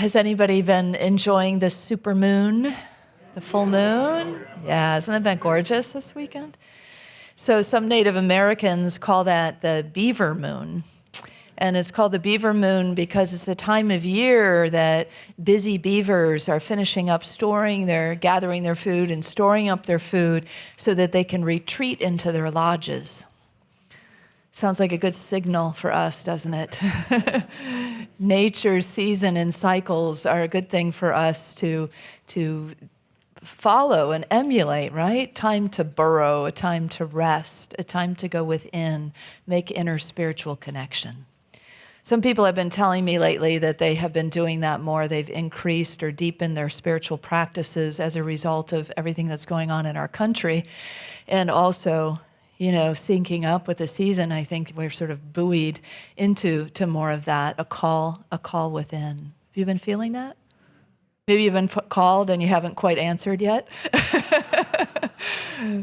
Has anybody been enjoying the super moon, the full moon? Yeah, hasn't that been gorgeous this weekend? So some Native Americans call that the beaver moon. And it's called the beaver moon because it's a time of year that busy beavers are finishing up gathering their food and storing up their food so that they can retreat into their lodges. Sounds like a good signal for us, doesn't it? Nature's season and cycles are a good thing for us to follow and emulate, right? Time to burrow, a time to rest, a time to go within, make inner spiritual connection. Some people have been telling me lately that they have been doing that more. They've increased or deepened their spiritual practices as a result of everything that's going on in our country. And also, syncing up with the season, I think we're sort of buoyed into more of that, a call within. Have you been feeling that? Maybe you've been called and you haven't quite answered yet.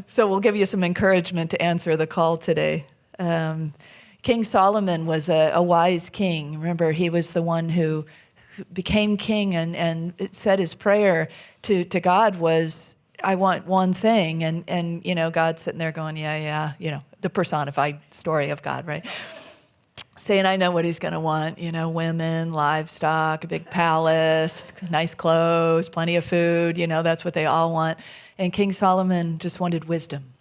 So we'll give you some encouragement to answer the call today. King Solomon was a wise king. Remember, he was the one who became king and it said his prayer to God was, I want one thing. And God's sitting there going, yeah, the personified story of God, right? Saying, I know what he's going to want, women, livestock, a big palace, nice clothes, plenty of food, that's what they all want. And King Solomon just wanted wisdom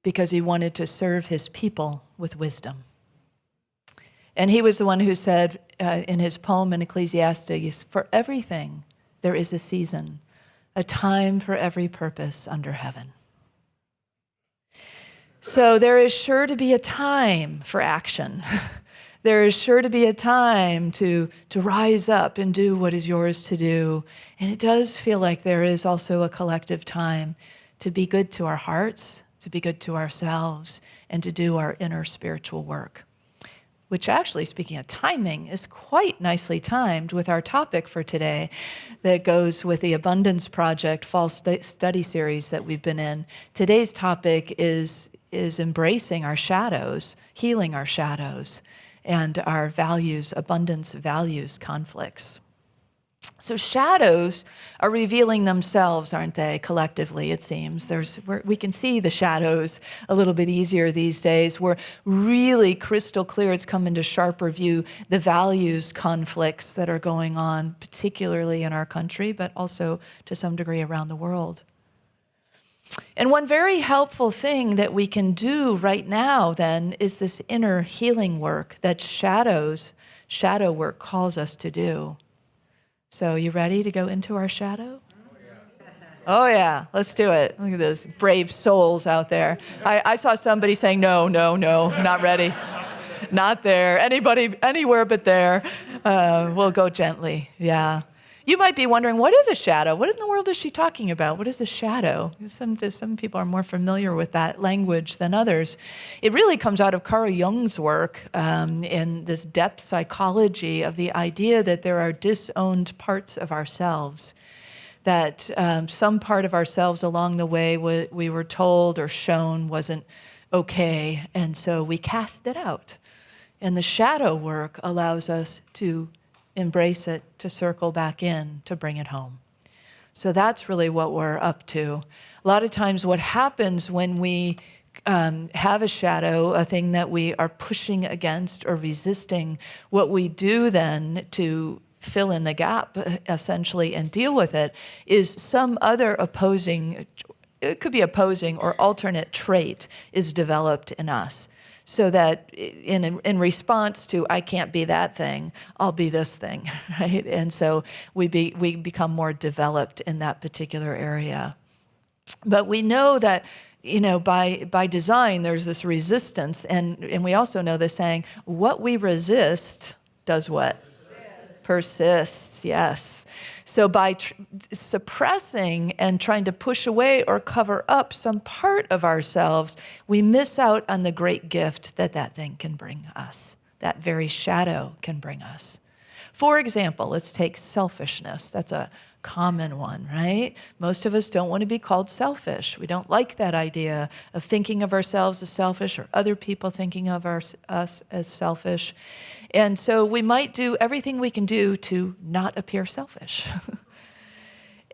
because he wanted to serve his people with wisdom. And he was the one who said in his poem in Ecclesiastes, for everything there is a season, a time for every purpose under heaven. So there is sure to be a time for action. There is sure to be a time to rise up and do what is yours to do. And it does feel like there is also a collective time to be good to our hearts, to be good to ourselves, and to do our inner spiritual work. Which actually, speaking of timing, is quite nicely timed with our topic for today that goes with the Abundance Project fall study series that we've been in. Today's topic is embracing our shadows, healing our shadows, and our values, abundance values conflicts. So shadows are revealing themselves, aren't they, collectively, it seems. We can see the shadows a little bit easier these days. We're really crystal clear. It's come into sharper view, the values conflicts that are going on, particularly in our country, but also to some degree around the world. And one very helpful thing that we can do right now, then, is this inner healing work that shadow work calls us to do. So you ready to go into our shadow? Oh yeah, let's do it. Look at those brave souls out there. I saw somebody saying, no, not ready. Not there. Anybody, anywhere but there. We'll go gently, yeah. You might be wondering, what is a shadow? What in the world is she talking about? What is a shadow? Some people are more familiar with that language than others. It really comes out of Carl Jung's work in this depth psychology of the idea that there are disowned parts of ourselves, that some part of ourselves along the way we were told or shown wasn't okay, and so we cast it out. And the shadow work allows us to embrace it, to circle back in, to bring it home. So that's really what we're up to. A lot of times what happens when we have a shadow, a thing that we are pushing against or resisting, what we do then to fill in the gap, essentially, and deal with it, is some other opposing, it could be opposing or alternate trait is developed in us. So that in response to, I can't be that thing, I'll be this thing, right? And so we become more developed in that particular area. But we know that, by design, there's this resistance, and we also know the saying, what we resist does what? Persists, yes. So by suppressing and trying to push away or cover up some part of ourselves, we miss out on the great gift that thing can bring us, that very shadow can bring us. For example, let's take selfishness. That's a common one, right? Most of us don't want to be called selfish. We don't like that idea of thinking of ourselves as selfish or other people thinking of us as selfish. And so we might do everything we can do to not appear selfish.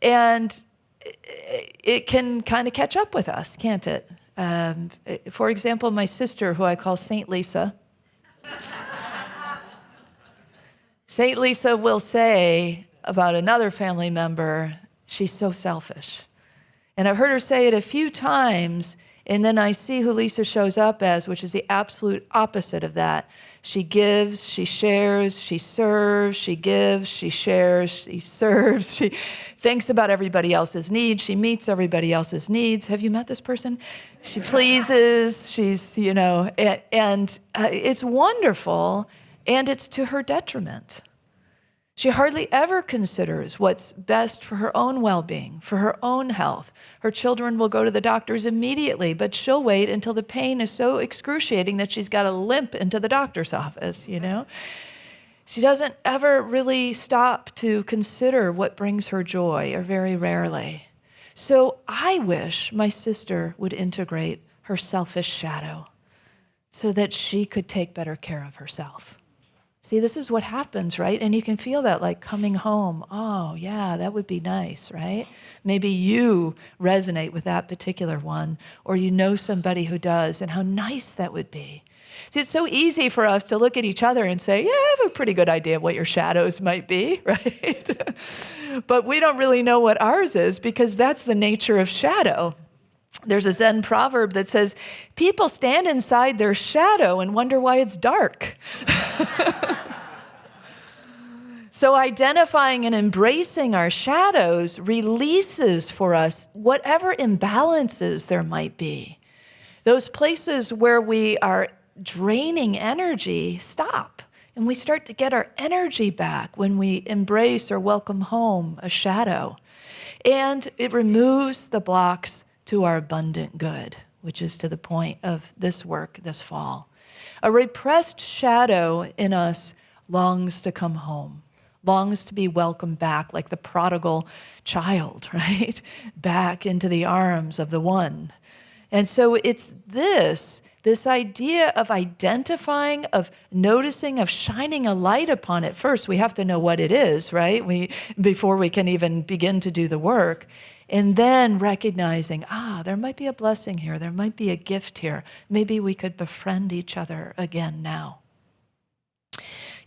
And it can kind of catch up with us, can't it? For example, my sister, who I call Saint Lisa, Saint Lisa will say about another family member, she's so selfish. And I've heard her say it a few times, and then I see who Lisa shows up as, which is the absolute opposite of that. She gives, she shares, she serves, she gives, she shares, she serves, she thinks about everybody else's needs, she meets everybody else's needs. Have you met this person? She pleases, she's, and it's wonderful, and it's to her detriment. She hardly ever considers what's best for her own well-being, for her own health. Her children will go to the doctors immediately, but she'll wait until the pain is so excruciating that she's got to limp into the doctor's office, She doesn't ever really stop to consider what brings her joy, or very rarely. So I wish my sister would integrate her selfish shadow so that she could take better care of herself. See, this is what happens, right? And you can feel that like coming home. Oh, yeah, that would be nice, right? Maybe you resonate with that particular one, or you know somebody who does, and how nice that would be. See, it's so easy for us to look at each other and say, yeah, I have a pretty good idea of what your shadows might be, right? But we don't really know what ours is, because that's the nature of shadow. There's a Zen proverb that says, people stand inside their shadow and wonder why it's dark. So identifying and embracing our shadows releases for us whatever imbalances there might be. Those places where we are draining energy stop, and we start to get our energy back when we embrace or welcome home a shadow. And it removes the blocks to our abundant good, which is to the point of this work this fall. A repressed shadow in us longs to come home, longs to be welcomed back like the prodigal child, right? Back into the arms of the one. And so it's this idea of identifying, of noticing, of shining a light upon it. First, we have to know what it is, right? Before we can even begin to do the work. And then recognizing, there might be a blessing here. There might be a gift here. Maybe we could befriend each other again now.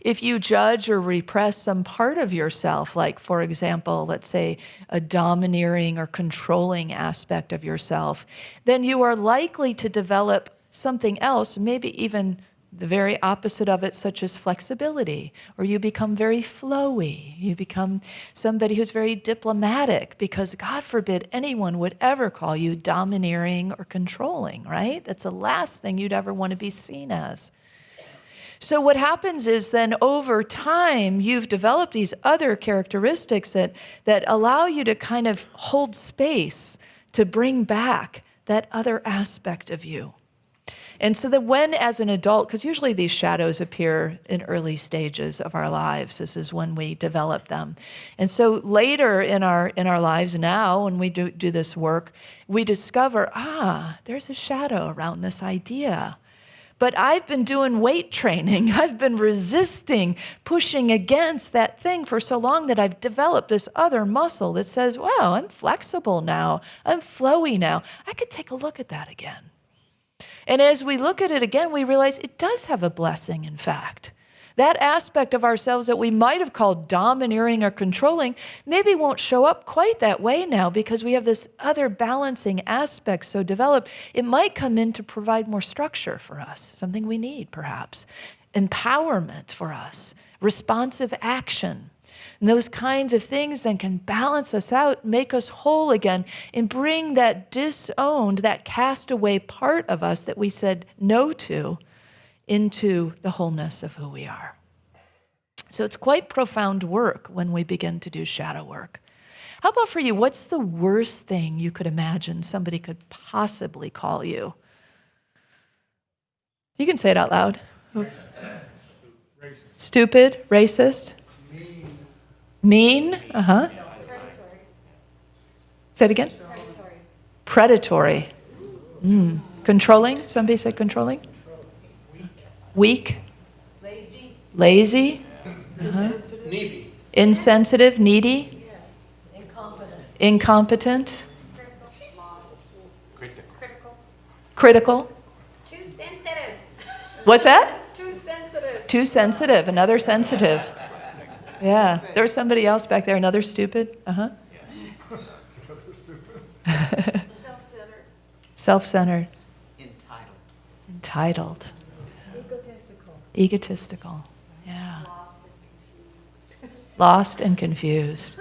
If you judge or repress some part of yourself, like, for example, let's say a domineering or controlling aspect of yourself, then you are likely to develop something else, maybe even the very opposite of it, such as flexibility, or you become very flowy. You become somebody who's very diplomatic, because God forbid anyone would ever call you domineering or controlling, right? That's the last thing you'd ever want to be seen as. So what happens is then over time, you've developed these other characteristics that allow you to kind of hold space to bring back that other aspect of you. And so that when, as an adult, because usually these shadows appear in early stages of our lives, this is when we develop them. And so later in our lives now, when we do this work, we discover, there's a shadow around this idea. But I've been doing weight training. I've been resisting, pushing against that thing for so long that I've developed this other muscle that says, wow, I'm flexible now. I'm flowy now. I could take a look at that again. And as we look at it again, we realize it does have a blessing, in fact. That aspect of ourselves that we might have called domineering or controlling maybe won't show up quite that way now, because we have this other balancing aspect so developed. It might come in to provide more structure for us, something we need perhaps, empowerment for us, responsive action. And those kinds of things then can balance us out, make us whole again, and bring that disowned, that castaway part of us that we said no to, into the wholeness of who we are. So it's quite profound work when we begin to do shadow work. How about for you? What's the worst thing you could imagine somebody could possibly call you? You can say it out loud. Racist. Stupid, racist. Mean. Say it again. Predatory. Controlling. Somebody say controlling. Weak. Lazy. Needy. Insensitive. Needy. Incompetent. Critical. Too sensitive. What's that? Too sensitive. Too sensitive. Another sensitive. Yeah. There was somebody else back there. Another stupid. Self-centered. Self-centered. Entitled. Entitled. Egotistical. Yeah. Lost and confused.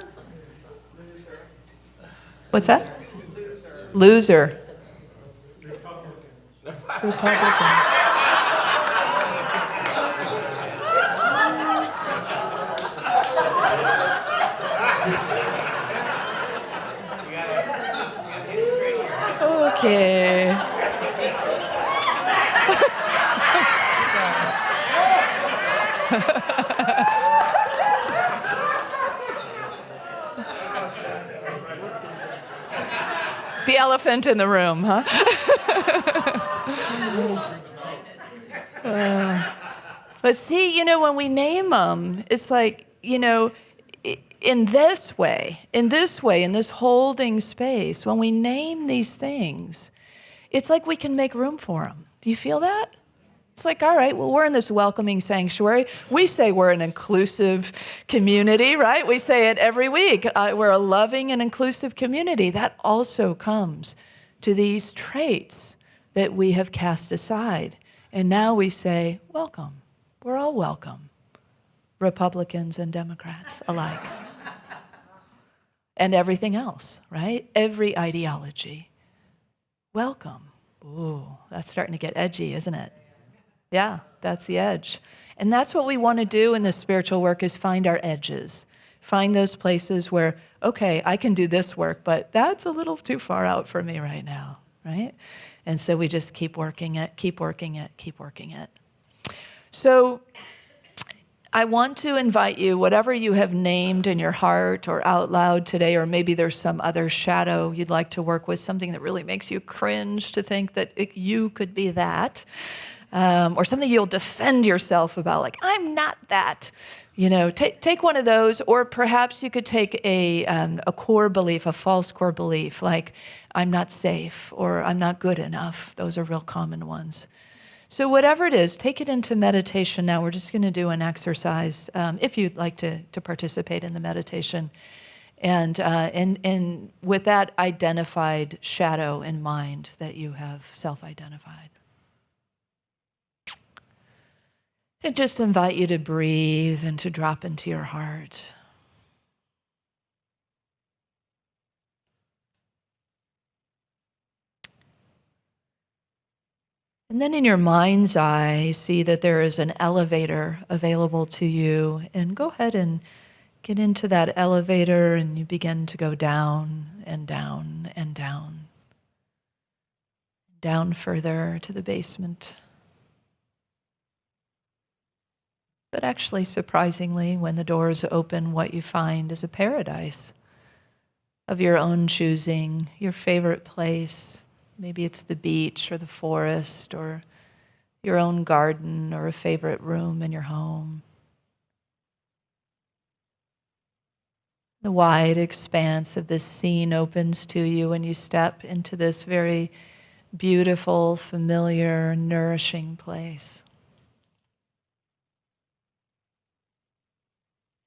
What's that? Loser. Republican. Okay. The elephant in the room, huh? But see, when we name them, it's like, in this this holding space, when we name these things, it's like we can make room for them. Do you feel that? It's like, all right, well, we're in this welcoming sanctuary. We say we're an inclusive community, right? We say it every week. We're a loving and inclusive community. That also comes to these traits that we have cast aside. And now we say, welcome. We're all welcome. Republicans and Democrats alike. And everything else, right? Every ideology. Welcome. Ooh, that's starting to get edgy, isn't it? Yeah, that's the edge. And that's what we want to do in this spiritual work, is find our edges. Find those places where, okay, I can do this work, but that's a little too far out for me right now, right? And so we just keep working it, keep working it, keep working it. So I want to invite you, whatever you have named in your heart or out loud today, or maybe there's some other shadow you'd like to work with, something that really makes you cringe to think that you could be that. Or something you'll defend yourself about, like, I'm not that. Take one of those, or perhaps you could take a core belief, a false core belief, like, I'm not safe, or I'm not good enough. Those are real common ones. So whatever it is, take it into meditation now. We're just going to do an exercise, if you'd like to participate in the meditation. And with that identified shadow in mind that you have self-identified. And just invite you to breathe and to drop into your heart. And then in your mind's eye, see that there is an elevator available to you. And go ahead and get into that elevator, and you begin to go down and down and down. Down further to the basement. But actually, surprisingly, when the doors open, what you find is a paradise of your own choosing, your favorite place. Maybe it's the beach or the forest or your own garden or a favorite room in your home. The wide expanse of this scene opens to you when you step into this very beautiful, familiar, nourishing place.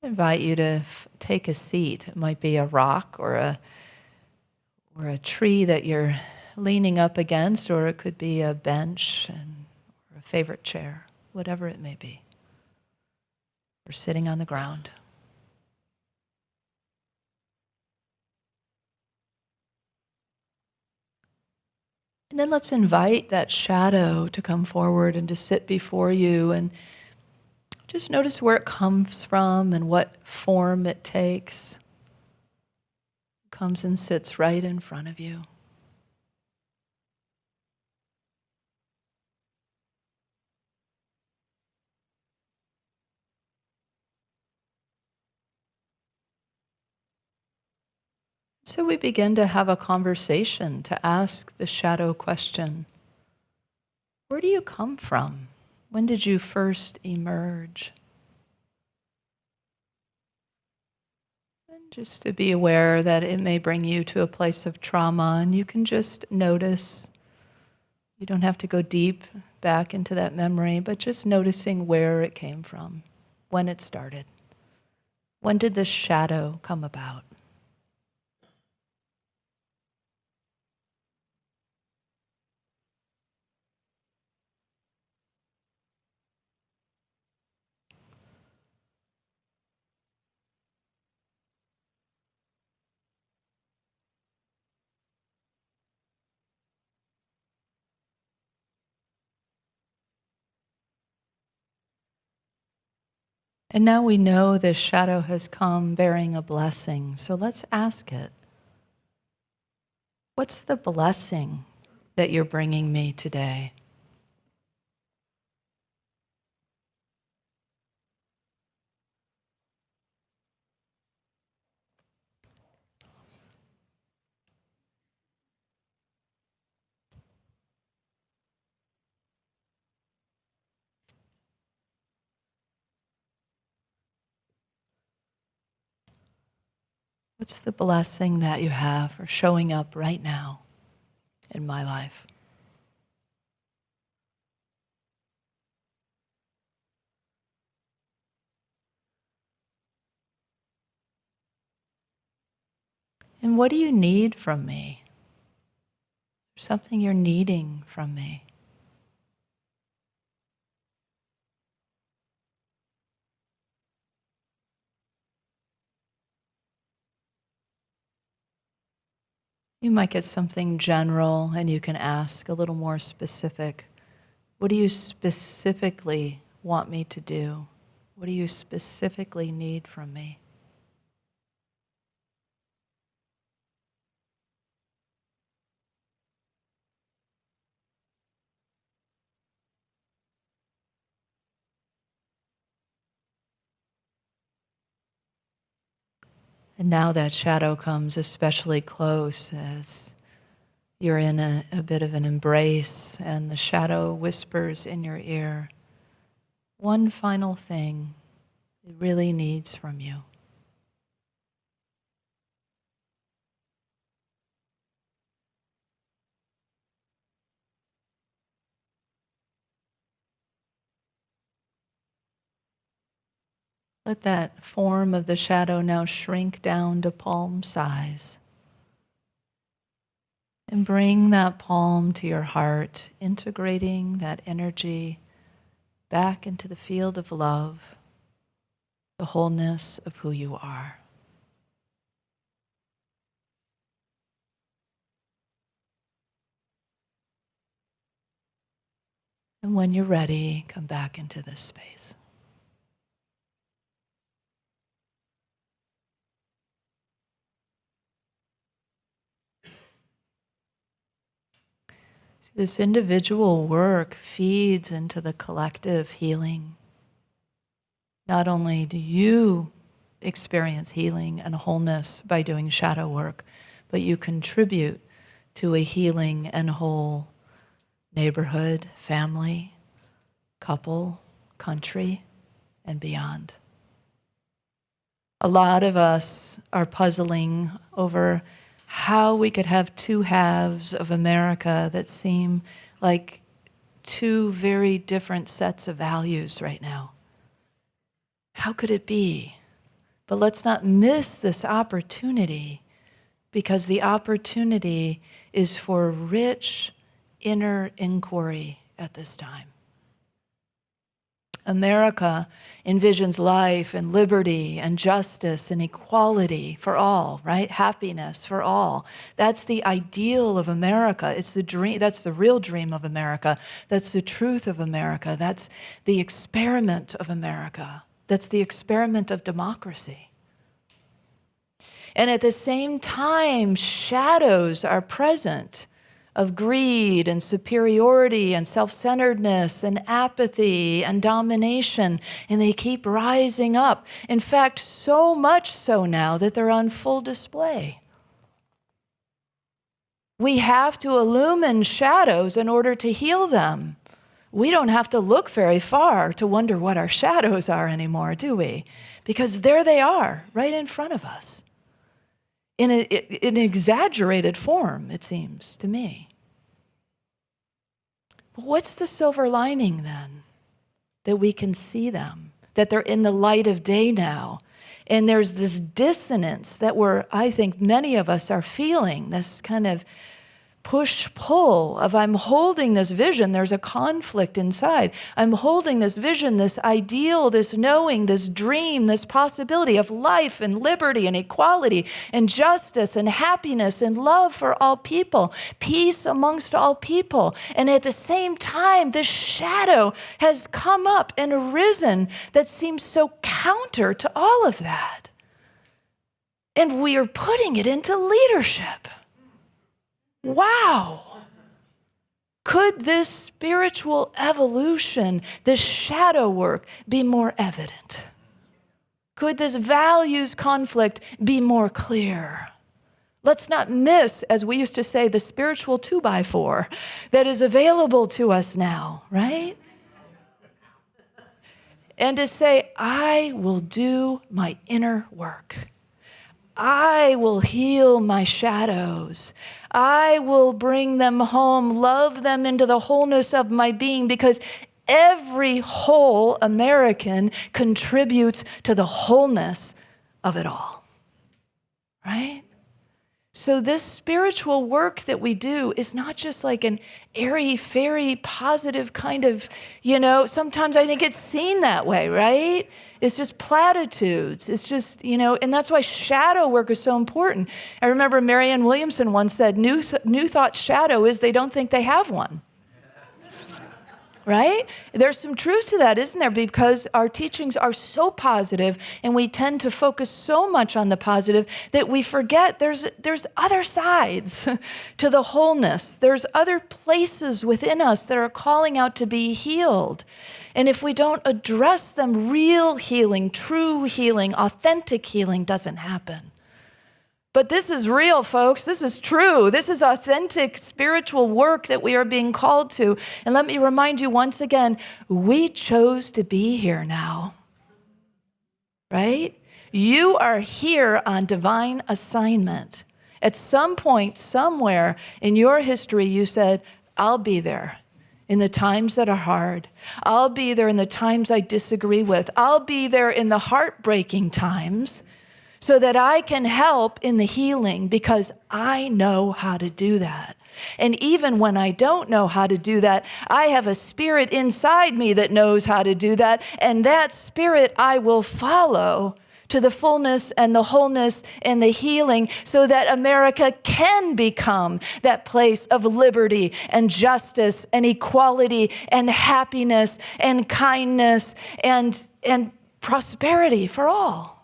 I invite you to take a seat. It might be a rock or a tree that you're leaning up against, or it could be a bench or a favorite chair, whatever it may be. Or sitting on the ground. And then let's invite that shadow to come forward and to sit before you, and just notice where it comes from and what form it takes. It comes and sits right in front of you. So we begin to have a conversation, to ask the shadow question, where do you come from? When did you first emerge? And just to be aware that it may bring you to a place of trauma, and you can just notice. You don't have to go deep back into that memory, but just noticing where it came from, when it started. When did this shadow come about? And now we know this shadow has come bearing a blessing, so let's ask it. What's the blessing that you're bringing me today? What's the blessing that you have for showing up right now in my life? And what do you need from me? There's something you're needing from me. You might get something general and you can ask a little more specific. What do you specifically want me to do? What do you specifically need from me? And now that shadow comes especially close as you're in a bit of an embrace, and the shadow whispers in your ear, one final thing it really needs from you. Let that form of the shadow now shrink down to palm size. And bring that palm to your heart, integrating that energy back into the field of love, the wholeness of who you are. And when you're ready, come back into this space. This individual work feeds into the collective healing. Not only do you experience healing and wholeness by doing shadow work, but you contribute to a healing and whole neighborhood, family, couple, country, and beyond. A lot of us are puzzling over how we could have two halves of America that seem like two very different sets of values right now. How could it be? But let's not miss this opportunity, because the opportunity is for rich inner inquiry at this time. America envisions life and liberty and justice and equality for all, right? Happiness for all. That's the ideal of America. It's the dream. That's the real dream of America. That's the truth of America. That's the experiment of America. That's the experiment of democracy. And at the same time, shadows are present of greed and superiority and self-centeredness and apathy and domination, and they keep rising up. In fact, so much so now that they're on full display. We have to illumine shadows in order to heal them. We don't have to look very far to wonder what our shadows are anymore, do we? Because there they are, right in front of us. In an exaggerated form, it seems to me. But what's the silver lining then? That we can see them, that they're in the light of day now. And there's this dissonance that I think many of us are feeling, this kind of push-pull of I'm holding this vision, there's a conflict inside. I'm holding this vision, this ideal, this knowing, this dream, this possibility of life and liberty and equality and justice and happiness and love for all people, peace amongst all people. And at the same time, this shadow has come up and arisen that seems so counter to all of that. And we are putting it into leadership. Wow. Could this spiritual evolution, this shadow work, be more evident? Could this values conflict be more clear? Let's not miss, as we used to say, the spiritual 2x4 that is available to us now, right? And to say, I will do my inner work. I will heal my shadows. I will bring them home, love them into the wholeness of my being, because every whole American contributes to the wholeness of it all, right? So this spiritual work that we do is not just like an airy-fairy positive kind of, sometimes I think it's seen that way, right? It's just platitudes. It's just, and that's why shadow work is so important. I remember Marianne Williamson once said, New Thought's shadow is they don't think they have one. Right? There's some truth to that, isn't there? Because our teachings are so positive and we tend to focus so much on the positive that we forget there's other sides to the wholeness. There's other places within us that are calling out to be healed. And if we don't address them, real healing, true healing, authentic healing doesn't happen. But this is real, folks. This is true. This is authentic spiritual work that we are being called to. And let me remind you once again, we chose to be here now, right? You are here on divine assignment. At some point, somewhere in your history, you said, I'll be there in the times that are hard. I'll be there in the times I disagree with. I'll be there in the heartbreaking times, so that I can help in the healing because I know how to do that. And even when I don't know how to do that, I have a spirit inside me that knows how to do that. And that spirit I will follow to the fullness and the wholeness and the healing so that America can become that place of liberty and justice and equality and happiness and kindness and prosperity for all.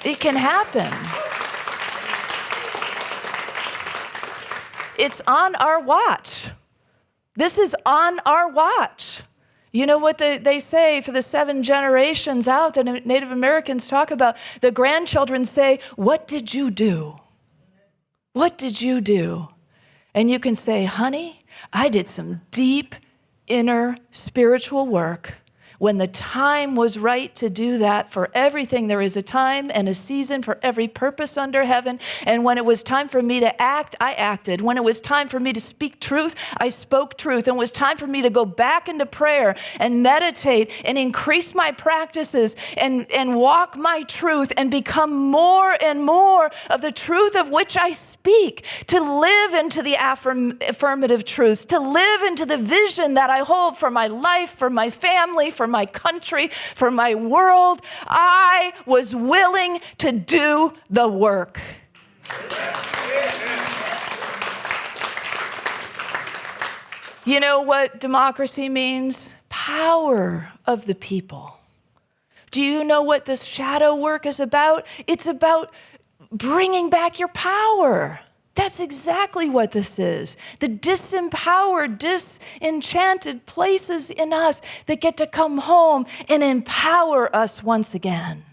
It can happen. It's on our watch. This is on our watch. You know what they say for the 7 generations out that Native Americans talk about? The grandchildren say, what did you do? What did you do? And you can say, honey, I did some deep inner spiritual work. When the time was right to do that, for everything there is a time and a season for every purpose under heaven. And when it was time for me to act, I acted. When it was time for me to speak truth, I spoke truth. And it was time for me to go back into prayer and meditate and increase my practices and walk my truth and become more and more of the truth of which I speak, to live into the affirmative truths, to live into the vision that I hold for my life, for my family, for my country, for my world. I was willing to do the work. You know what democracy means? Power of the people. Do you know what this shadow work is about? It's about bringing back your power. That's exactly what this is. The disempowered, disenchanted places in us that get to come home and empower us once again.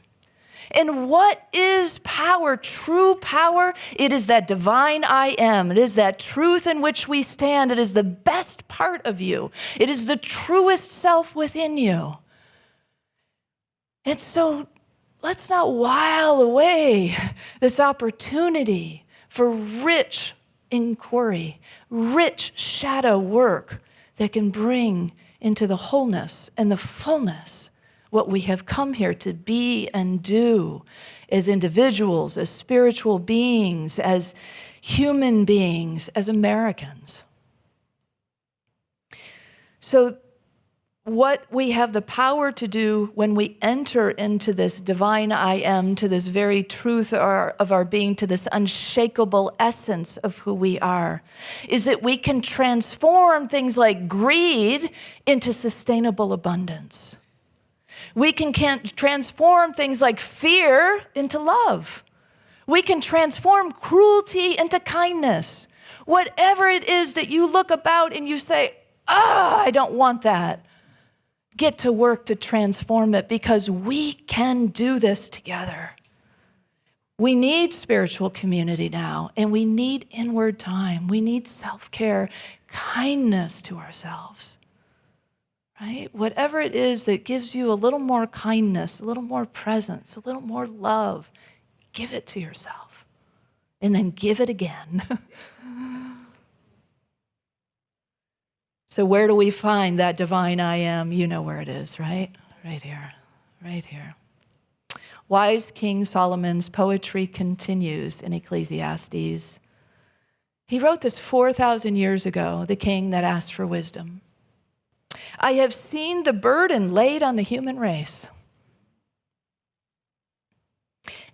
And what is power? True power? It is that divine I am. It is that truth in which we stand. It is the best part of you. It is the truest self within you. And so let's not while away this opportunity for rich inquiry, rich shadow work that can bring into the wholeness and the fullness what we have come here to be and do as individuals, as spiritual beings, as human beings, as Americans. So what we have the power to do when we enter into this divine I am, to this very truth of our being, to this unshakable essence of who we are, is that we can transform things like greed into sustainable abundance. We can transform things like fear into love. We can transform cruelty into kindness. Whatever it is that you look about and you say, I don't want that. Get to work to transform it, because we can do this together. We need spiritual community now, and we need inward time. We need self-care, kindness to ourselves, right? Whatever it is that gives you a little more kindness, a little more presence, a little more love, give it to yourself, and then give it again. So where do we find that divine I am? You know where it is, right? Right here, right here. Wise King Solomon's poetry continues in Ecclesiastes. He wrote this 4,000 years ago, the king that asked for wisdom. I have seen the burden laid on the human race.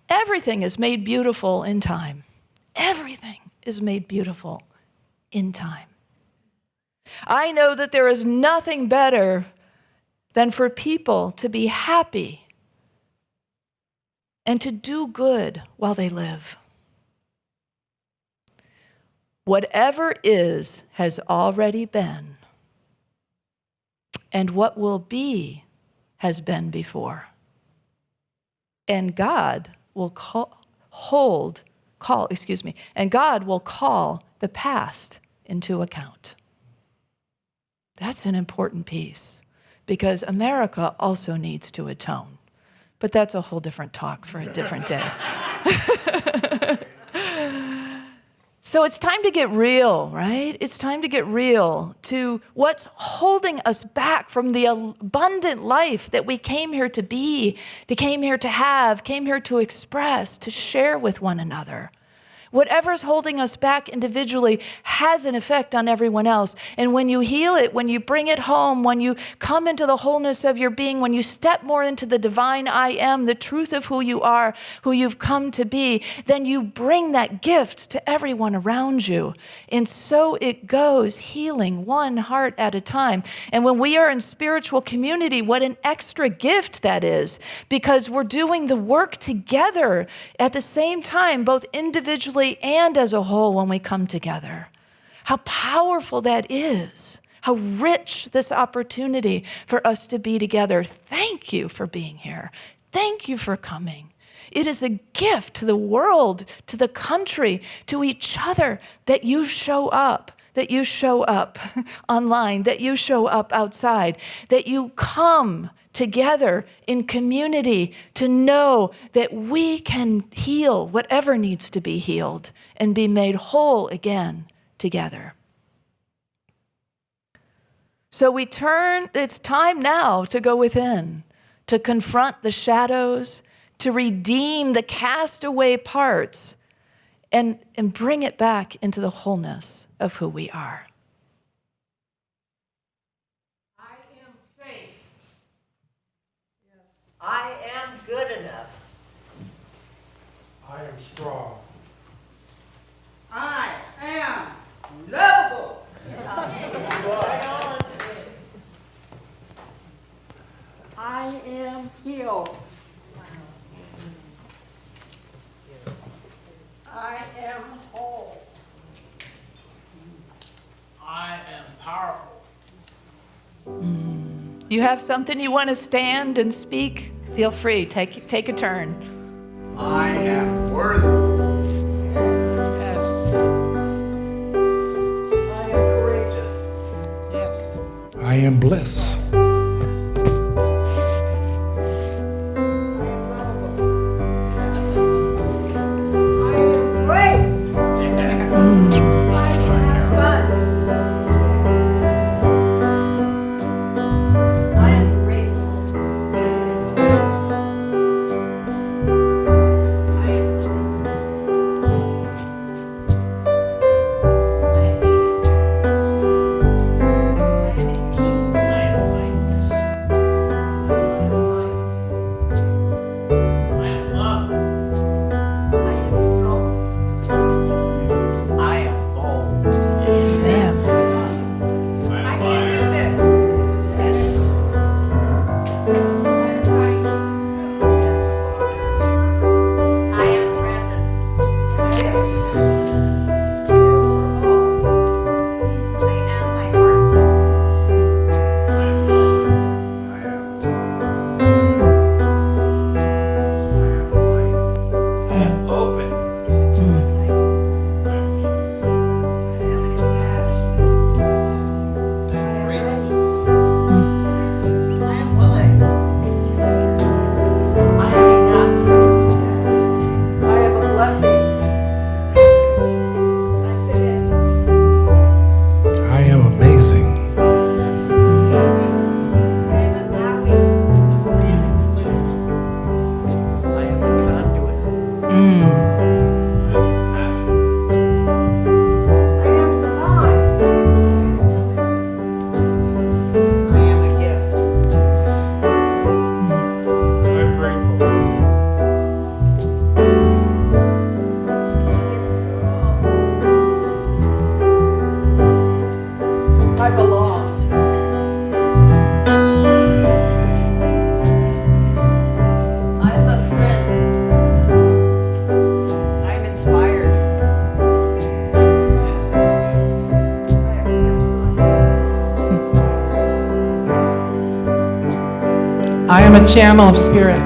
Everything is made beautiful in time. Everything is made beautiful in time. I know that there is nothing better than for people to be happy and to do good while they live. Whatever is has already been, and what will be has been before. And God will call the past into account. That's an important piece, because America also needs to atone. But that's a whole different talk for a different day. So it's time to get real, right? It's time to get real to what's holding us back from the abundant life that we came here to be, came here to have, came here to express, to share with one another. Whatever's holding us back individually has an effect on everyone else. And when you heal it, when you bring it home, when you come into the wholeness of your being, when you step more into the divine I am, the truth of who you are, who you've come to be, then you bring that gift to everyone around you. And so it goes, healing one heart at a time. And when we are in spiritual community, what an extra gift that is, because we're doing the work together at the same time, both individually and as a whole when we come together. How powerful that is. How rich this opportunity for us to be together. Thank you for being here. Thank you for coming. It is a gift to the world, to the country, to each other that you show up. That you show up online, that you show up outside, that you come together in community to know that we can heal whatever needs to be healed and be made whole again together. So it's time now to go within, to confront the shadows, to redeem the cast away parts, and bring it back into the wholeness of who we are. I am safe. Yes. I am good enough. I am strong. I am lovable. I am healed. I am whole. I am powerful. You have something you want to stand and speak? Feel free. Take a turn. I am worthy. Yes. I am courageous. Yes. I am blessed. I am lovable. Yes. I am brave. I have fun. I am grateful. I am I am loved. I am bold. Yes, ma'am. I I am can do fire. this. Yes. I am present. Yes. I am my heart. I am love. I am. I am open. I am peace. I am courageous. I am willing. I am enough. I am a blessing. I fit in. I am amazing. I am allowing. I am the conduit. Mm. I am passion. I am the vine. I am a gift. I am grateful. I belong. I'm a friend. I'm inspired. I accept I am a channel of spirit.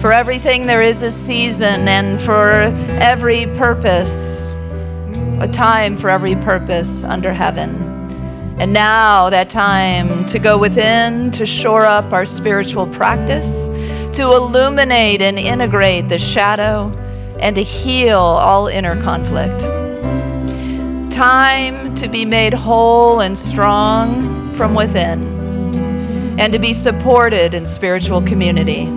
For everything there is a season, and for every purpose, a time for every purpose under heaven. And now that time to go within, to shore up our spiritual practice, to illuminate and integrate the shadow, and to heal all inner conflict. Time to be made whole and strong from within, and to be supported in spiritual community.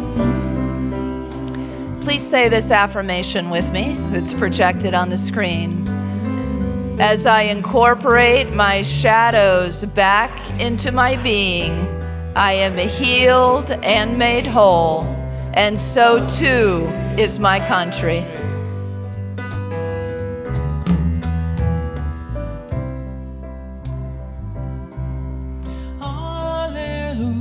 Please say this affirmation with me. It's projected on the screen. As I incorporate my shadows back into my being, I am healed and made whole, and so too is my country. Hallelujah.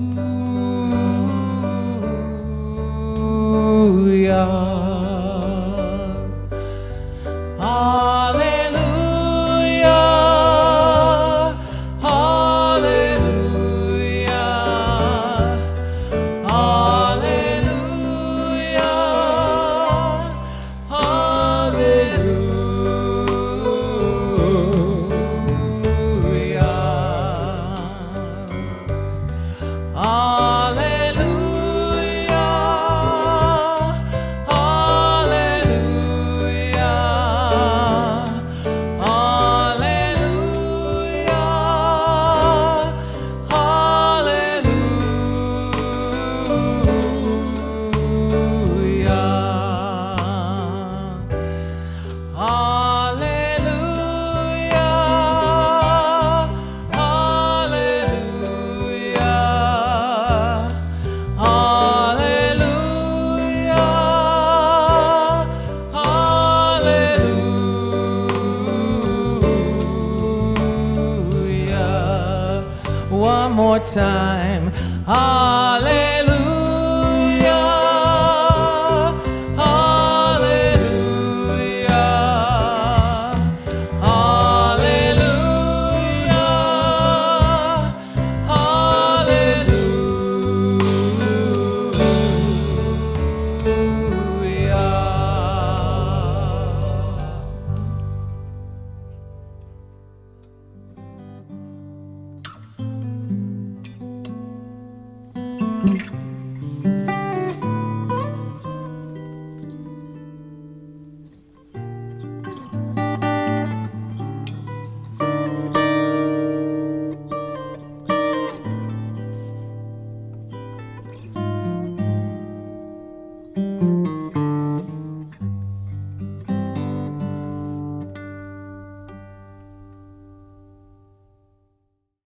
time. Hallelujah.